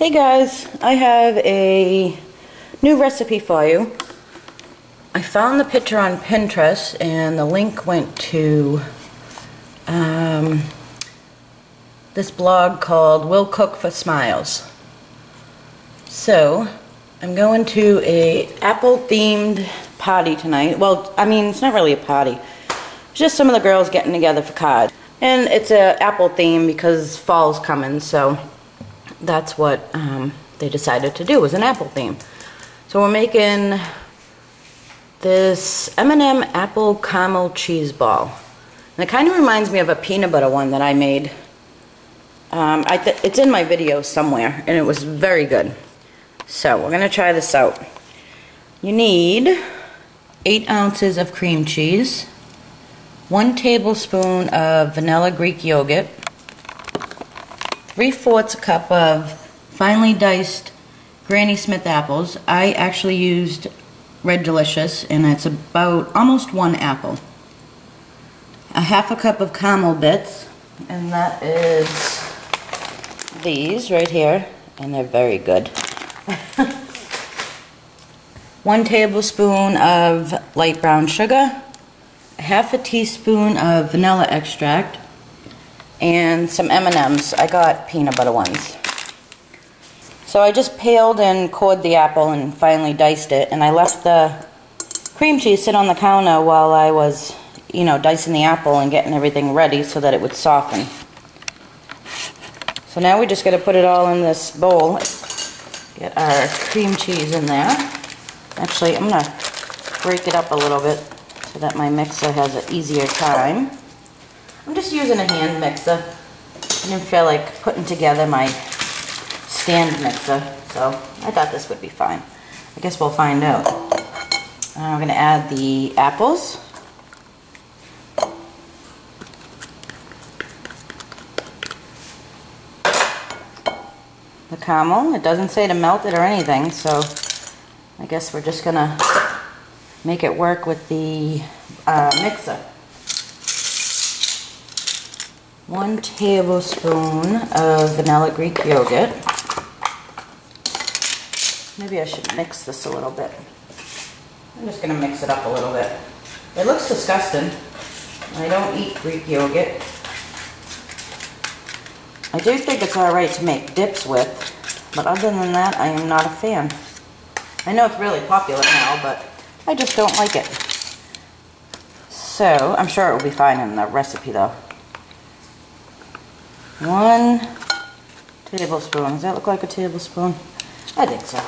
Hey guys, I have a new recipe for you. I found the picture on Pinterest and the link went to this blog called Will Cook for Smiles. So I'm going to a apple themed party tonight. Well, I mean, it's not really a party. It's just some of the girls getting together for cards. And it's a apple theme because fall's coming, so that's what they decided to do, was an apple theme. So we're making this Mmmmm apple caramel cheese ball. And it kind of reminds me of a peanut butter one that I made. It's in my video somewhere, and it was very good. So we're going to try this out. You need 8 ounces of cream cheese, 1 tablespoon of vanilla Greek yogurt, 3/4 cup of finely diced Granny Smith apples. I actually used Red Delicious, and it's about almost 1 apple. A 1/2 cup of caramel bits, and that is these right here, and they're very good. 1 tablespoon of light brown sugar, 1/2 teaspoon of vanilla extract, and some M&Ms. I got peanut butter ones. So I just peeled and cored the apple and finely diced it, and I left the cream cheese sit on the counter while I was, dicing the apple and getting everything ready so that it would soften. So now we just got to put it all in this bowl. Get our cream cheese in there. Actually, I'm going to break it up a little bit so that my mixer has an easier time. I'm just using a hand mixer. I didn't feel like putting together my stand mixer, so I thought this would be fine. I guess we'll find out. I'm going to add the apples. The caramel. It doesn't say to melt it or anything, so I guess we're just going to make it work with the mixer. 1 tablespoon of vanilla Greek yogurt. Maybe I should mix this a little bit. I'm just going to mix it up a little bit. It looks disgusting. I don't eat Greek yogurt. I do think it's alright to make dips with, but other than that, I am not a fan. I know it's really popular now, but I just don't like it. So, I'm sure it will be fine in the recipe though. 1 tablespoon. Does that look like a tablespoon? I think so.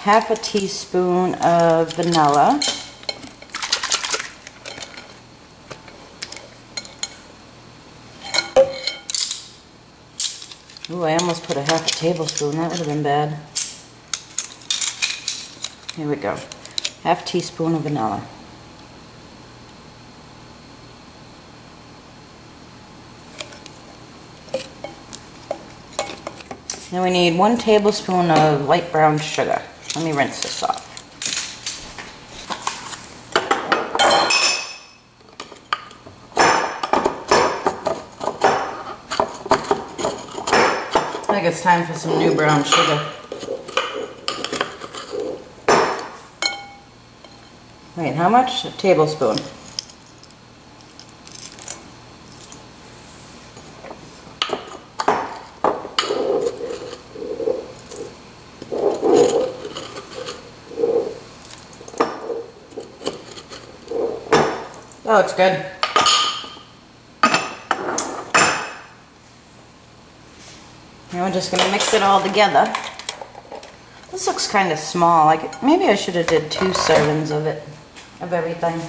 Half a teaspoon of vanilla. Ooh, I almost put a 1/2 tablespoon. That would have been bad. Here we go. 1/2 teaspoon of vanilla. Then we need 1 tablespoon of light brown sugar. Let me rinse this off. I think it's time for some new brown sugar. Wait, how much? A tablespoon. That looks good. Now we're just going to mix it all together. This looks kind of small. Maybe I should have did 2 servings of it, of everything.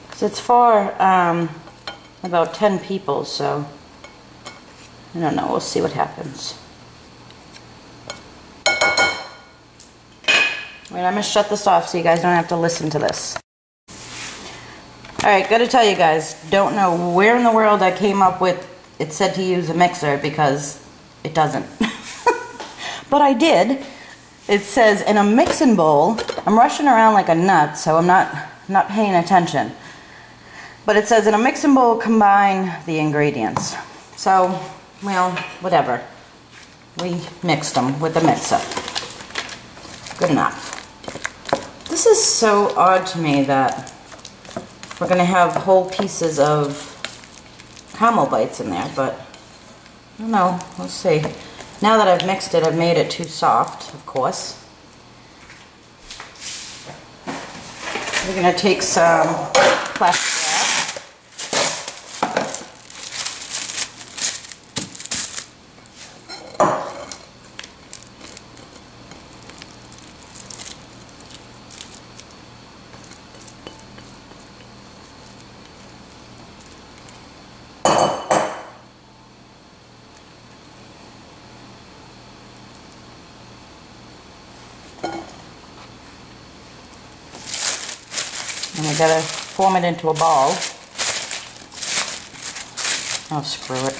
Because it's for about 10 people, so I don't know. We'll see what happens. Wait, I'm going to shut this off so you guys don't have to listen to this. Alright, gotta tell you guys, don't know where in the world I came up with it said to use a mixer, because it doesn't. But I did. It says in a mixing bowl, I'm rushing around like a nut, so I'm not not paying attention. But it says in a mixing bowl, combine the ingredients. So, well, whatever. We mixed them with the mixer. Good enough. This is so odd to me that we're going to have whole pieces of caramel bites in there, but I don't know. We'll see. Now that I've mixed it, I've made it too soft, of course. We're going to take some plastic wrap. And I gotta form it into a ball. Oh, screw it.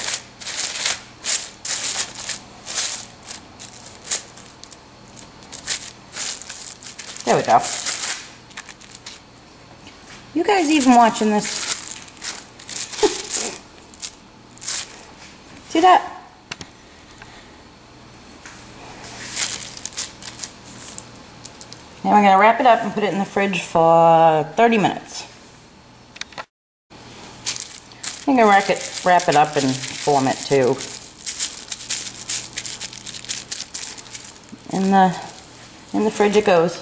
There we go. You guys even watching this? See that? Now we're going to wrap it up and put it in the fridge for 30 minutes. I'm going to wrap it up and form it too. In the fridge it goes.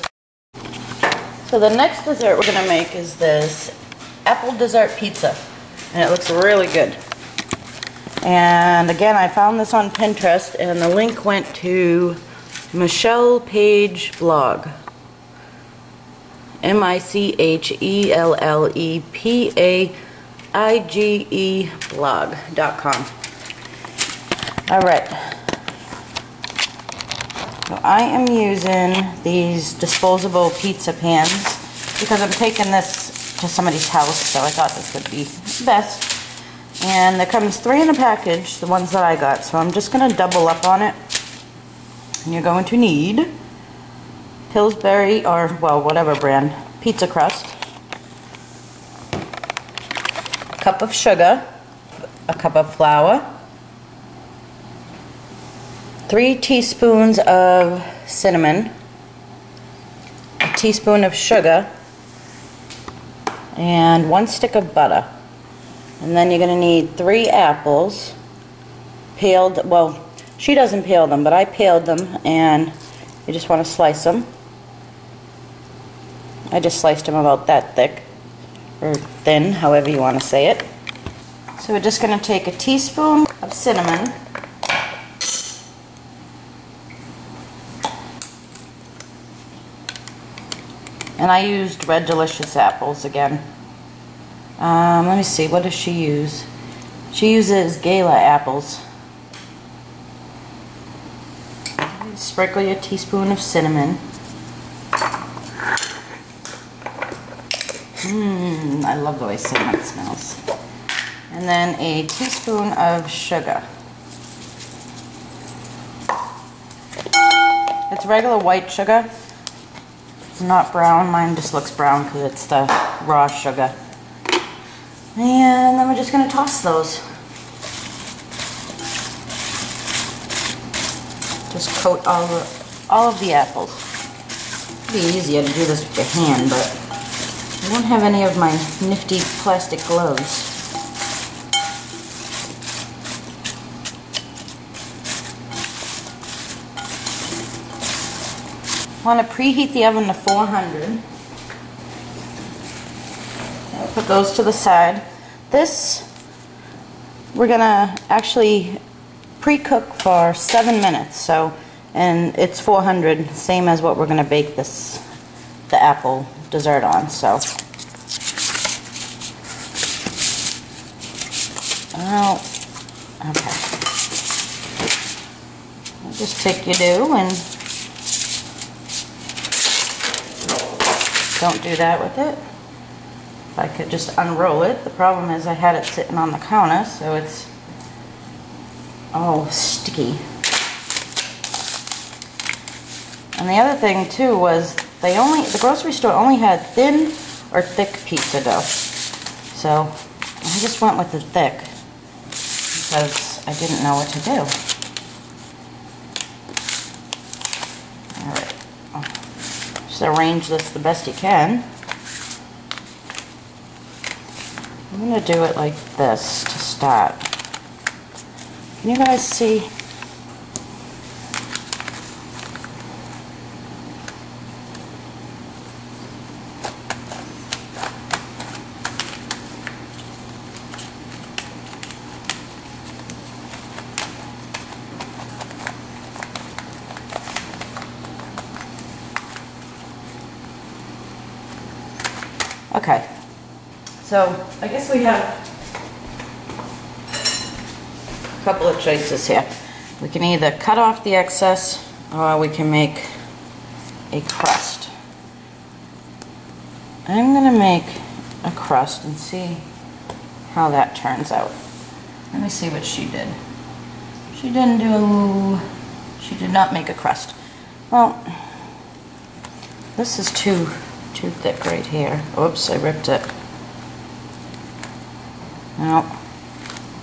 So the next dessert we're going to make is this apple dessert pizza. And it looks really good. And again, I found this on Pinterest and the link went to Michelle Page blog. MICHELLEPAIGE blog.com. Alright. So I am using these disposable pizza pans because I'm taking this to somebody's house, so I thought this would be best. And there comes 3 in a package, the ones that I got, so I'm just going to double up on it. And you're going to need Pillsbury, or well, whatever brand, pizza crust, a cup of sugar, a cup of flour, 3 teaspoons of cinnamon, a teaspoon of sugar, and 1 stick of butter. And then you're going to need 3 apples, peeled. Well, she doesn't peel them, but I peeled them, and you just want to slice them. I just sliced them about that thick, or thin, however you want to say it. So we're just going to take a teaspoon of cinnamon, and I used Red Delicious apples again. Let me see, what does she use? She uses Gala apples. Sprinkle your teaspoon of cinnamon. I love the way cinnamon smells. And then a teaspoon of sugar. It's regular white sugar. It's not brown. Mine just looks brown because it's the raw sugar. And then we're just going to toss those. Just coat all of the apples. It'd be easier to do this with your hand, but I don't have any of my nifty plastic gloves. Want to preheat the oven to 400. I'll put those to the side. This we're gonna actually pre-cook for 7 minutes. So, and it's 400, same as what we're gonna bake the apple dessert on. So, oh, okay. I'll just take your dough and don't do that with it. If I could just unroll it. The problem is I had it sitting on the counter, so it's all sticky. And the other thing too was the grocery store only had thin or thick pizza dough. So I just went with the thick because I didn't know what to do. Alright, just arrange this the best you can. I'm going to do it like this to start. Can you guys see? Okay, so I guess we have a couple of choices here. We can either cut off the excess or we can make a crust. I'm going to make a crust and see how that turns out. Let me see what she did. She did not make a crust. Well, this is too thick right here. Oops, I ripped it. Well,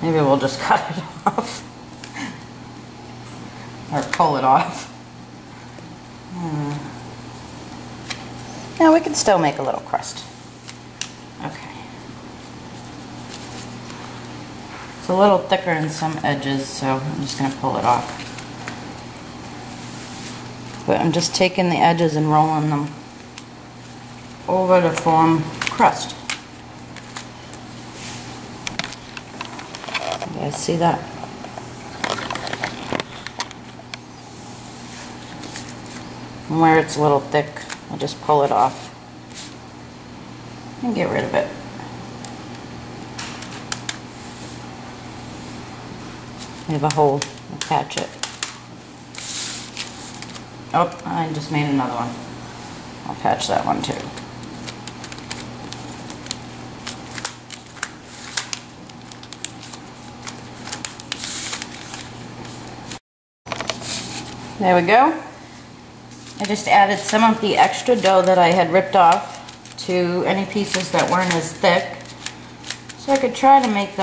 maybe we'll just cut it off. Or pull it off. Now we can still make a little crust. Okay. It's a little thicker in some edges, so I'm just going to pull it off. But I'm just taking the edges and rolling them over to form crust. You guys see that? And where it's a little thick, I'll just pull it off and get rid of it. I have a hole, I'll patch it. Oh, I just made another one. I'll patch that one too. There we go. I just added some of the extra dough that I had ripped off to any pieces that weren't as thick, so I could try to make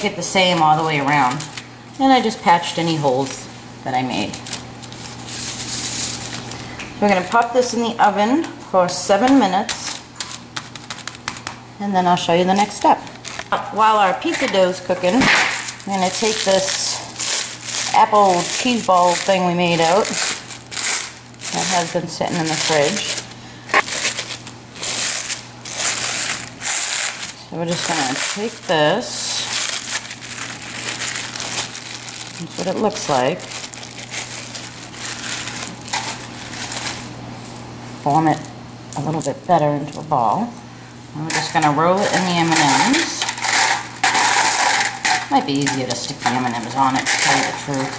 it the same all the way around. And I just patched any holes that I made. We're going to pop this in the oven for 7 minutes, and then I'll show you the next step. While our pizza dough is cooking, I'm going to take this apple cheese ball thing we made out that has been sitting in the fridge. So we're just going to take this. That's what it looks like. Form it a little bit better into a ball. And we're just going to roll it in the M&Ms. Might be easier to stick the M&Ms on it, to tell you the truth.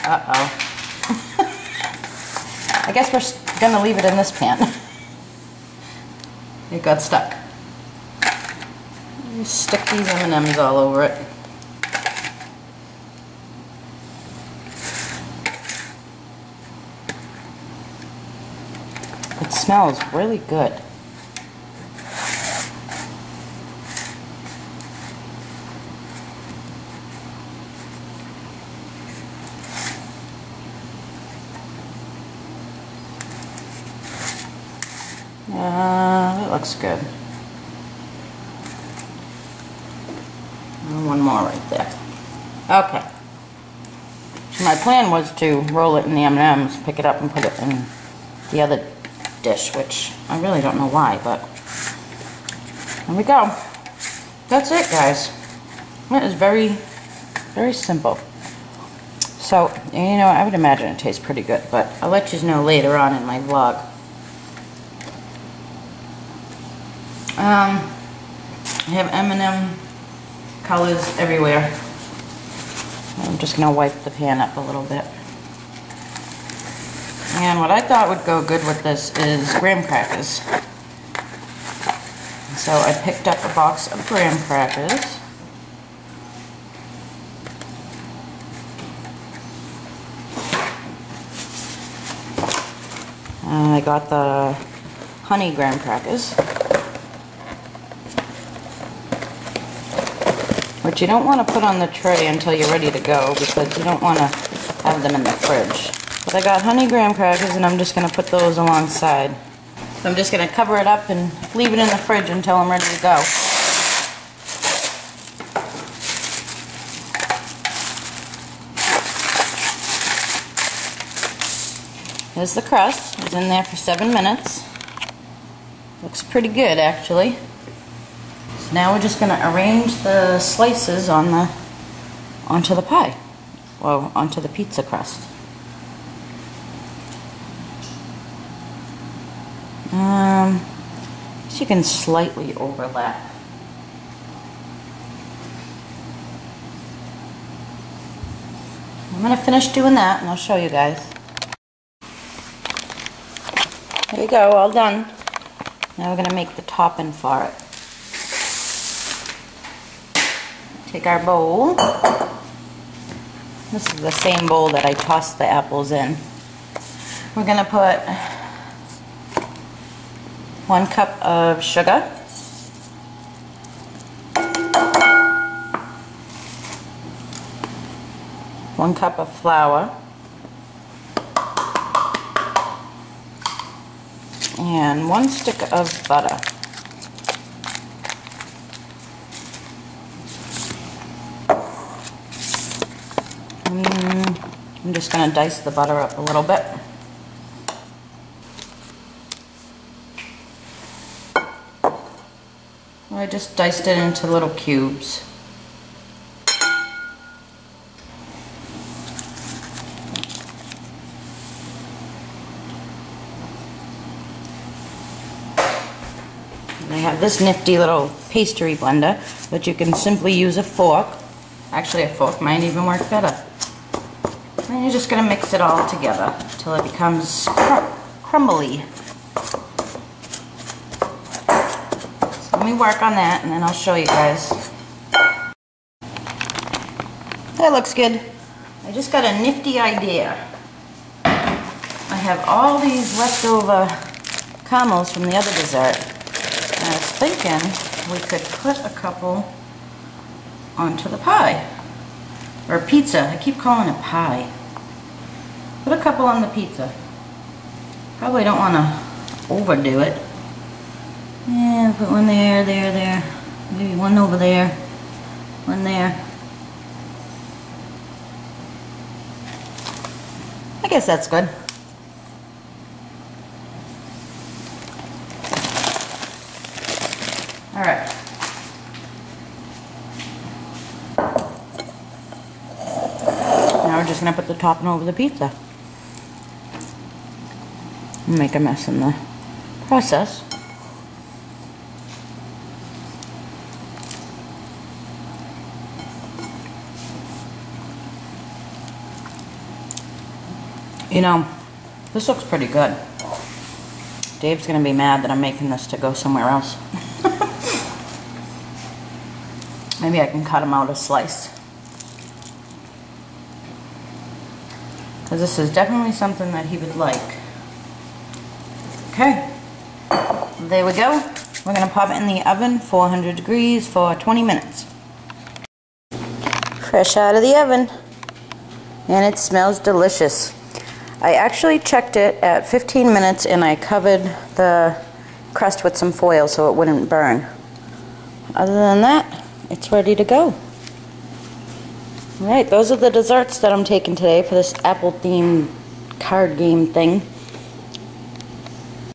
Uh-oh. I guess we're going to leave it in this pan. It got stuck. Just stick these M&Ms all over it. It smells really good. That looks good. And one more right there. Okay. So my plan was to roll it in the M&Ms, pick it up and put it in the other dish, which I really don't know why, but there we go. That's it, guys. It is very, very simple. So, you know, I would imagine it tastes pretty good, but I'll let you know later on in my vlog. I have M&M colors everywhere. I'm just going to wipe the pan up a little bit. And what I thought would go good with this is graham crackers. So I picked up a box of graham crackers. got the honey graham crackers, which you don't want to put on the tray until you're ready to go because you don't want to have them in the fridge. But I got honey graham crackers and I'm just going to put those alongside. So I'm just going to cover it up and leave it in the fridge until I'm ready to go. There's the crust. It's in there for 7 minutes. Looks pretty good, actually. So now we're just going to arrange the slices onto the pie. Well, onto the pizza crust. So you can slightly overlap. I'm going to finish doing that and I'll show you guys. There you go, all done. Now we're going to make the topping for it. Take our bowl. This is the same bowl that I tossed the apples in. We're going to put 1 cup of sugar, 1 cup of flour, and 1 stick of butter. I'm just going to dice the butter up a little bit. I just diced it into little cubes. I have this nifty little pastry blender, but you can simply use a fork. Actually, a fork might even work better. And you're just going to mix it all together until it becomes crumbly. So let me work on that and then I'll show you guys. That looks good. I just got a nifty idea. I have all these leftover caramels from the other dessert. And I was thinking we could put a couple onto the pie. Or pizza. I keep calling it pie. Put a couple on the pizza. Probably don't want to overdo it. Yeah, put one there, there. Maybe one over there. One there. I guess that's good. Alright. Now we're just going to put the topping over the pizza. Make a mess in the process. You know, this looks pretty good. Dave's going to be mad that I'm making this to go somewhere else. Maybe I can cut him out a slice. Because this is definitely something that he would like. Okay. There we go. We're going to pop it in the oven, 400 degrees for 20 minutes. Fresh out of the oven. And it smells delicious. I actually checked it at 15 minutes and I covered the crust with some foil so it wouldn't burn. Other than that, it's ready to go. Alright, those are the desserts that I'm taking today for this apple themed card game thing.